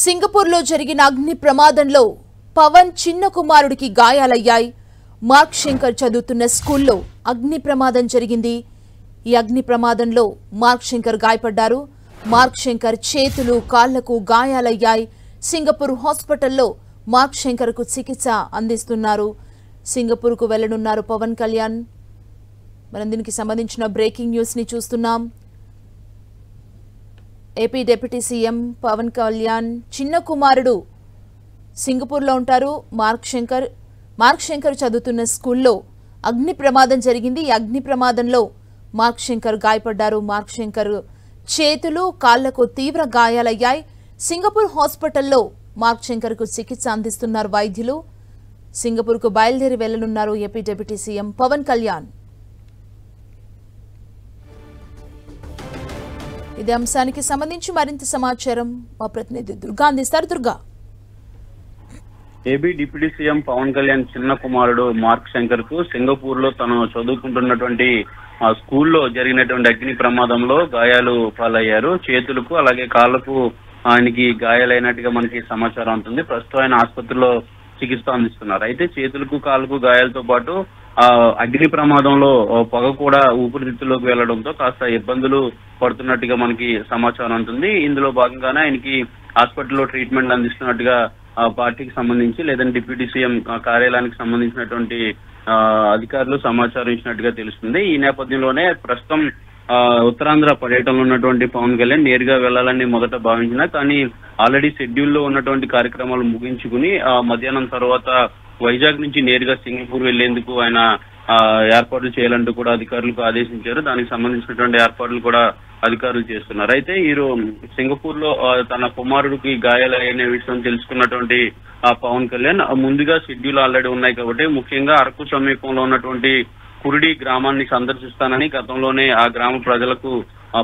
సింగపూర్లో జరిగిన అగ్ని ప్రమాదంలో పవన్ చిన్న కుమారుడికి గాయాలయ్యాయి. మార్క్ శంకర్ చదువుతున్న స్కూల్లో అగ్ని ప్రమాదం జరిగింది. ఈ అగ్ని ప్రమాదంలో మార్క్ శంకర్ గాయపడ్డారు. మార్క్ శంకర్ చేతులు కాళ్లకు గాయాలయ్యాయి. సింగపూర్ హాస్పిటల్లో మార్క్ శంకర్కు చికిత్స అందిస్తున్నారు. సింగపూర్కు వెళ్లనున్నారు పవన్ కళ్యాణ్. మనం దీనికి సంబంధించిన బ్రేకింగ్ న్యూస్ ని చూస్తున్నాం. AP deputy CM Pawan Kalyan చిన్న కుమారుడు సింగపూర్లో ఉంటారు. మార్క్ శంకర్ చదువుతున్న స్కూల్లో అగ్ని ప్రమాదం జరిగింది. ఈ అగ్ని ప్రమాదంలో మార్క్ శంకర్ గాయపడ్డారు. మార్క్ శంకర్ చేతులు కాళ్లకు తీవ్ర గాయాలయ్యాయి. సింగపూర్ హాస్పిటల్లో మార్క్ శంకర్కు చికిత్స అందిస్తున్నారు వైద్యులు. సింగపూర్కు బయలుదేరి వెళ్లనున్నారు AP deputy CM Pawan Kalyan. ఇదే అంశానికి సంబంధించి మరింత సమాచారం మా ప్రతినిధి దుర్గా అందిస్తారు. Durga, AP deputy CM Pawan Kalyan చిన్న కుమారుడు మార్క్ శంకర్ కు సింగపూర్ లో తను చదువుకుంటున్నటువంటి స్కూల్లో జరిగినటువంటి అగ్ని ప్రమాదంలో గాయాలు పాలయ్యారు. చేతులకు అలాగే కాళ్లకు ఆయనకి గాయాలైనట్టుగా మనకి సమాచారం ఉంటుంది. ప్రస్తుతం ఆయన ఆసుపత్రిలో చికిత్స అందిస్తున్నారు. అయితే చేతులకు కాళ్లకు గాయాలతో పాటు అగ్ని ప్రమాదంలో పొగ కూడా ఊపిరితిత్తుల్లోకి వెళ్లడంతో కాస్త ఇబ్బందులు పడుతున్నట్టుగా మనకి సమాచారం ఉంటుంది. ఇందులో భాగంగానే ఆయనకి హాస్పిటల్లో ట్రీట్మెంట్ అందిస్తున్నట్టుగా పార్టీకి సంబంధించి లేదంటే డిప్యూటీ సీఎం కార్యాలయానికి సంబంధించినటువంటి అధికారులు సమాచారం ఇచ్చినట్టుగా తెలుస్తుంది. ఈ నేపథ్యంలోనే ప్రస్తుతం ఉత్తరాంధ్ర పర్యటనలో ఉన్నటువంటి పవన్ కళ్యాణ్ నేరుగా వెళ్లాలని మొదట భావించినా కానీ ఆల్రెడీ షెడ్యూల్లో ఉన్నటువంటి కార్యక్రమాలు ముగించుకుని మధ్యాహ్నం తర్వాత వైజాగ్ నుంచి నేరుగా సింగపూర్ వెళ్లేందుకు ఆయన ఏర్పాట్లు చేయాలంటూ కూడా అధికారులకు ఆదేశించారు. దానికి సంబంధించినటువంటి ఏర్పాట్లు కూడా అధికారులు చేస్తున్నారు. అయితే సింగపూర్ లో తన కుమారుడికి గాయాలైన విషయం తెలుసుకున్నటువంటి పవన్ కళ్యాణ్ ముందుగా షెడ్యూల్ ఆల్రెడీ ఉన్నాయి కాబట్టి ముఖ్యంగా అరకు సమీపంలో ఉన్నటువంటి కురిడి గ్రామాన్ని సందర్శిస్తానని గతంలోనే ఆ గ్రామ ప్రజలకు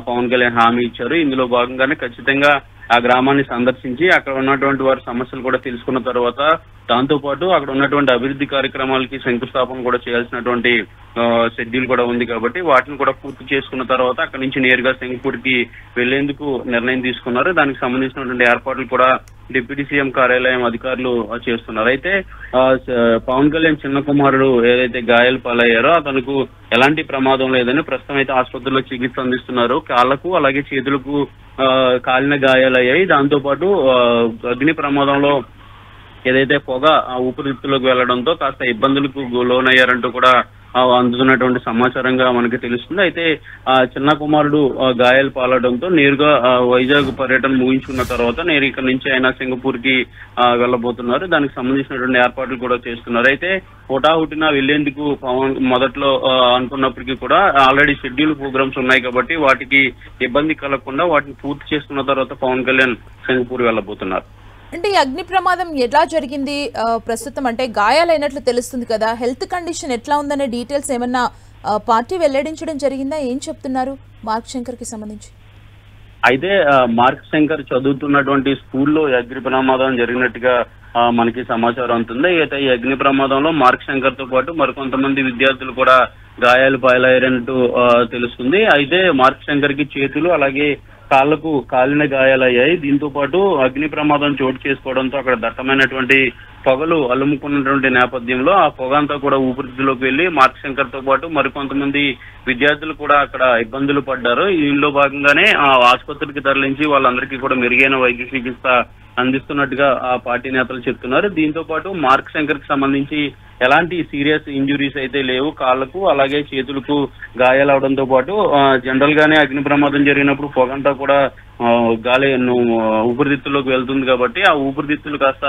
పవన్ కళ్యాణ్ హామీ ఇచ్చారు. ఇందులో భాగంగానే ఖచ్చితంగా ఆ గ్రామాన్ని సందర్శించి అక్కడ ఉన్నటువంటి వారి సమస్యలు కూడా తెలుసుకున్న తర్వాత దాంతో పాటు అక్కడ ఉన్నటువంటి అభివృద్ధి కార్యక్రమాలకి శంకుస్థాపన కూడా చేయాల్సినటువంటి షెడ్యూల్ కూడా ఉంది కాబట్టి వాటిని కూడా పూర్తి చేసుకున్న తర్వాత అక్కడి నుంచి నేరుగా సింగపూర్ కి వెళ్లేందుకు నిర్ణయం తీసుకున్నారు. దానికి సంబంధించినటువంటి ఏర్పాట్లు కూడా డిప్యూటీ సీఎం కార్యాలయం అధికారులు చేస్తున్నారు. అయితే పవన్ కళ్యాణ్ చిన్న కుమారుడు ఏదైతే గాయాలు పాలయ్యారో అతనికి ఎలాంటి ప్రమాదం లేదని ప్రస్తుతం అయితే ఆసుపత్రిలో చికిత్స అందిస్తున్నారు. కాళ్లకు అలాగే చేతులకు కాలిన గాయాలయ్యాయి. దాంతో పాటు అగ్ని ప్రమాదంలో ఏదైతే పొగ ఊపిరితిత్తుల్లోకి వెళ్లడంతో కాస్త ఇబ్బందులకు లోనయ్యారంటూ కూడా అందుతున్నటువంటి సమాచారంగా మనకి తెలుస్తుంది. అయితే చిన్న కుమారుడు గాయాలు పాలడంతో నేరుగా వైజాగ్ పర్యటన ముగించుకున్న తర్వాత నేరు ఇక్కడ నుంచి ఆయన సింగపూర్ కి వెళ్లబోతున్నారు. దానికి సంబంధించినటువంటి ఏర్పాట్లు కూడా చేస్తున్నారు. అయితే హుటాహుటిన వెళ్లేందుకు పవన్ మొదట్లో అనుకున్నప్పటికీ కూడా ఆల్రెడీ షెడ్యూల్ ప్రోగ్రామ్స్ ఉన్నాయి కాబట్టి వాటికి ఇబ్బంది కలగకుండా వాటిని పూర్తి చేసుకున్న తర్వాత పవన్ కళ్యాణ్ సింగపూర్ వెళ్లబోతున్నారు. అంటే ఈ అగ్ని ప్రమాదం ఎలా జరిగింది ప్రస్తుతం? అంటే గాయాలైనట్లు తెలుస్తుంది కదా, హెల్త్ కండిషన్ ఎట్లా ఉందనే డీటెయిల్స్ ఏమన్నా పార్టీ వెల్లడించడం జరిగిందా? ఏం చెప్తున్నారు మార్క్ శంకర్ కి సంబంధించి? అయితే మార్క్ శంకర్ చదువుతున్నటువంటి స్కూల్లో అగ్ని ప్రమాదం జరిగినట్టుగా మనకి సమాచారం ఉంటుంది. అయితే ఈ అగ్ని ప్రమాదంలో మార్క్ శంకర్ తో పాటు మరికొంతమంది విద్యార్థులు కూడా గాయాలు పాలయ్యారంటూ తెలుస్తుంది. అయితే మార్క్ శంకర్ కి చేతులు అలాగే కాళ్లకు కాలిన గాయాలయ్యాయి. దీంతో పాటు అగ్ని ప్రమాదం చోటు చేసుకోవడంతో అక్కడ దట్టమైనటువంటి పొగలు అలుముకున్నటువంటి నేపథ్యంలో ఆ పొగ అంతా కూడా ఊపిరితిత్తుల్లోకి వెళ్లి మార్క్ శంకర్ తో పాటు మరికొంతమంది విద్యార్థులు కూడా అక్కడ ఇబ్బందులు పడ్డారు. దీనిలో భాగంగానే ఆసుపత్రికి తరలించి వాళ్ళందరికీ కూడా మెరుగైన వైద్య చికిత్స అందిస్తున్నట్టుగా ఆ పార్టీ నేతలు చెప్తున్నారు. దీంతో పాటు మార్క్ శంకర్ కి సంబంధించి ఎలాంటి సీరియస్ ఇంజురీస్ అయితే లేవు. కాళ్లకు అలాగే చేతులకు గాయాలు అవడంతో పాటు జనరల్ గానే అగ్ని ప్రమాదం జరిగినప్పుడు పొగంతా కూడా గాలి ఊపిరితిత్తుల్లోకి వెళ్తుంది కాబట్టి ఆ ఊపిరితిత్తులు కాస్త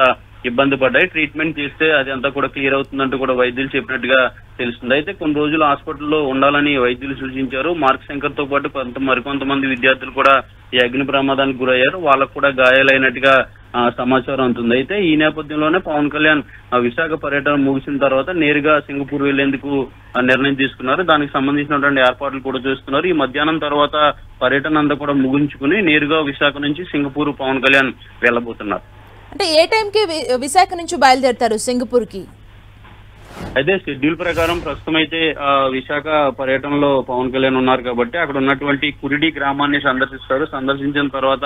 ఇబ్బంది పడ్డాయి. ట్రీట్మెంట్ చేస్తే అది అంతా కూడా క్లియర్ అవుతుందంటూ కూడా వైద్యులు చెప్పినట్టుగా తెలుస్తుంది. అయితే కొన్ని రోజులు హాస్పిటల్లో ఉండాలని వైద్యులు సూచించారు. మార్క్ శంకర్ తో పాటు మరికొంతమంది విద్యార్థులు కూడా ఈ అగ్ని ప్రమాదానికి గురయ్యారు. వాళ్ళకు కూడా గాయాలైనట్టుగా సమాచారం ఉంటుంది. అయితే ఈ నేపథ్యంలోనే పవన్ కళ్యాణ్ విశాఖ పర్యటన ముగిసిన తర్వాత నేరుగా సింగపూర్ వెళ్లేందుకు నిర్ణయం తీసుకున్నారు. దానికి సంబంధించినటువంటి ఏర్పాట్లు కూడా చేస్తున్నారు. ఈ మధ్యాహ్నం తర్వాత పర్యటన అంతా కూడా ముగించుకుని నేరుగా విశాఖ నుంచి సింగపూర్ పవన్ కళ్యాణ్ వెళ్లబోతున్నారు. అంటే ఏ టైంకి విశాఖ నుంచి బయలుదేరతారు సింగపూర్ కి? అయితే షెడ్యూల్ ప్రకారం ప్రస్తుతం అయితే విశాఖ పర్యటనలో పవన్ కళ్యాణ్ ఉన్నారు కాబట్టి అక్కడ ఉన్నటువంటి కురిడి గ్రామాన్ని సందర్శిస్తారు. సందర్శించిన తర్వాత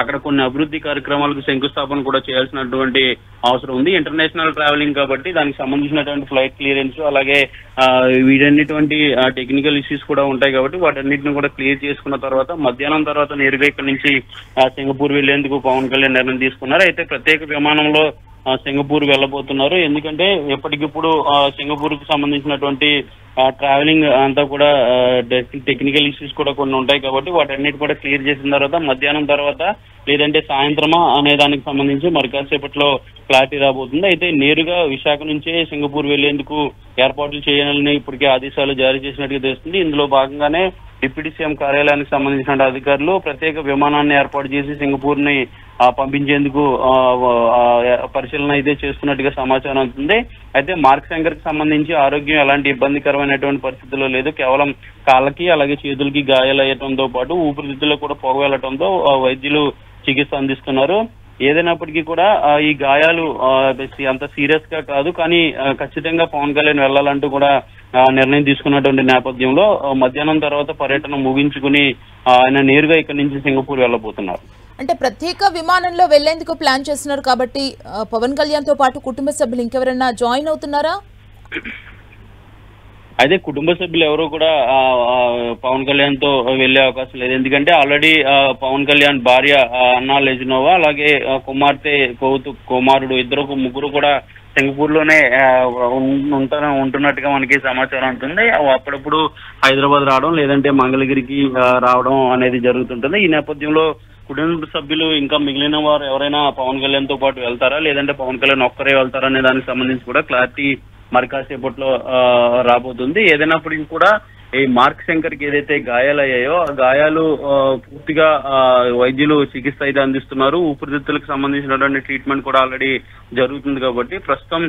అక్కడ కొన్ని అభివృద్ధి కార్యక్రమాలకు శంకుస్థాపన కూడా చేయాల్సినటువంటి అవసరం ఉంది. ఇంటర్నేషనల్ ట్రావెలింగ్ కాబట్టి దానికి సంబంధించినటువంటి ఫ్లైట్ క్లియరెన్స్ అలాగే వీటన్నిటువంటి టెక్నికల్ ఇష్యూస్ కూడా ఉంటాయి కాబట్టి వాటన్నిటిని కూడా క్లియర్ చేసుకున్న తర్వాత మధ్యాహ్నం తర్వాత నేరుగా ఇక్కడ నుంచి సింగపూర్ వెళ్లేందుకు పవన్ కళ్యాణ్ నిర్ణయం తీసుకున్నారు. అయితే ప్రత్యేక విమానంలో సింగపూర్ వెళ్ళబోతున్నారు. ఎందుకంటే ఎప్పటికిప్పుడు సింగపూర్ కు సంబంధించినటువంటి ట్రావెలింగ్ అంతా కూడా టెక్నికల్ ఇష్యూస్ కూడా కొన్ని ఉంటాయి కాబట్టి వాటన్నిటి కూడా క్లియర్ చేసిన తర్వాత మధ్యాహ్నం తర్వాత లేదంటే సాయంత్రమా అనే దానికి సంబంధించి మరి కాసేపట్లో క్లారిటీ రాబోతుంది. అయితే నేరుగా విశాఖ నుంచే సింగపూర్ వెళ్లేందుకు ఏర్పాట్లు చేయాలని ఇప్పటికే ఆదేశాలు జారీ చేసినట్టుగా తెలుస్తుంది. ఇందులో భాగంగానే డిప్యూటీ సీఎం కార్యాలయానికి సంబంధించిన అధికారులు ప్రత్యేక విమానాన్ని ఏర్పాటు చేసి సింగపూర్ ని పంపించేందుకు పరిశీలన అయితే చేస్తున్నట్టుగా సమాచారం అవుతుంది. అయితే మార్క్ శంకర్ కి సంబంధించి ఆరోగ్యం ఎలాంటి ఇబ్బందికరమైనటువంటి పరిస్థితుల్లో లేదు. కేవలం కాళ్ళకి అలాగే చేతులకి గాయాలయ్యడంతో పాటు ఊపిరితిత్తుల్లో కూడా పొగ వెళ్లడంతో వైద్యులు చికిత్స అందిస్తున్నారు. ఏదైనప్పటికీ కూడా ఈ గాయాలు అంత సీరియస్ గా కాదు, కానీ ఖచ్చితంగా పవన్ కళ్యాణ్ వెళ్లాలంటూ కూడా నిర్ణయం తీసుకున్నటువంటి నేపథ్యంలో మధ్యాహ్నం తర్వాత పర్యటన ముగించుకుని ఆయన నేరుగా ఇక్కడి నుంచి సింగపూర్ వెళ్లబోతున్నారు. అంటే ప్రత్యేక విమానంలో వెళ్లేందుకు ప్లాన్ చేస్తున్నారు కాబట్టి పవన్ కళ్యాణ్ తో పాటు కుటుంబ సభ్యులు ఇంకెవరైనా జాయిన్ అవుతున్నారా? అయితే కుటుంబ సభ్యులు ఎవరు కూడా పవన్ కళ్యాణ్ తో వెళ్లే అవకాశం లేదు. ఎందుకంటే ఆల్రెడీ పవన్ కళ్యాణ్ భార్య అన్నా లెజినోవా అలాగే కుమార్తె కుమారుడు ముగ్గురు కూడా సింగపూర్ లోనే ఉంటున్నట్టుగా మనకి సమాచారం ఉంటుంది. అప్పుడప్పుడు హైదరాబాద్ రావడం లేదంటే మంగళగిరికి రావడం అనేది జరుగుతుంటుంది. ఈ నేపథ్యంలో కుటుంబ సభ్యులు ఇంకా మిగిలిన వారు ఎవరైనా పవన్ కళ్యాణ్ తో పాటు వెళ్తారా లేదంటే పవన్ కళ్యాణ్ ఒక్కరే వెళ్తారా అనే దానికి సంబంధించి కూడా క్లారిటీ మరి కాసేపట్లో రాబోతుంది. ఏదైనప్పటికీ కూడా ఈ మార్క్ శంకర్ కి ఏదైతే గాయాలయ్యాయో ఆ గాయాలు పూర్తిగా వైద్యులు చికిత్స అయితే అందిస్తున్నారు. ఊపిరితిత్తులకు సంబంధించినటువంటి ట్రీట్మెంట్ కూడా ఆల్రెడీ జరుగుతుంది కాబట్టి ప్రస్తుతం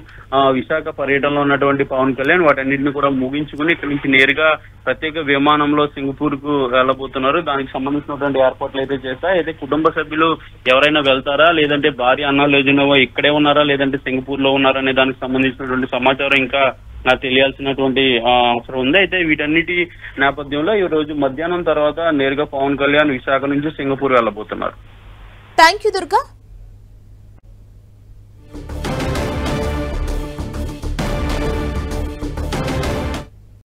విశాఖ పర్యటనలో ఉన్నటువంటి పవన్ కళ్యాణ్ వాటన్నింటిని కూడా ముగించుకుని ఇక్కడి నుంచి నేరుగా ప్రత్యేక విమానంలో సింగపూర్ కు వెళ్లబోతున్నారు. దానికి సంబంధించినటువంటి ఏర్పాట్లు అయితే చేస్తాయి. అయితే కుటుంబ సభ్యులు ఎవరైనా వెళ్తారా లేదంటే భార్య అన్నా లెజినోవా ఇక్కడే ఉన్నారా లేదంటే సింగపూర్ లో ఉన్నారా అనే దానికి సంబంధించినటువంటి సమాచారం ఇంకా నాకు తెలియాల్సినటువంటి అవసరం ఉంది. అయితే వీటన్నిటి నేపథ్యంలో ఈ రోజు మధ్యాహ్నం తర్వాత నేరుగా పవన్ కళ్యాణ్ విశాఖ నుంచి సింగపూర్ వెళ్లబోతున్నారు. Thank you Durga.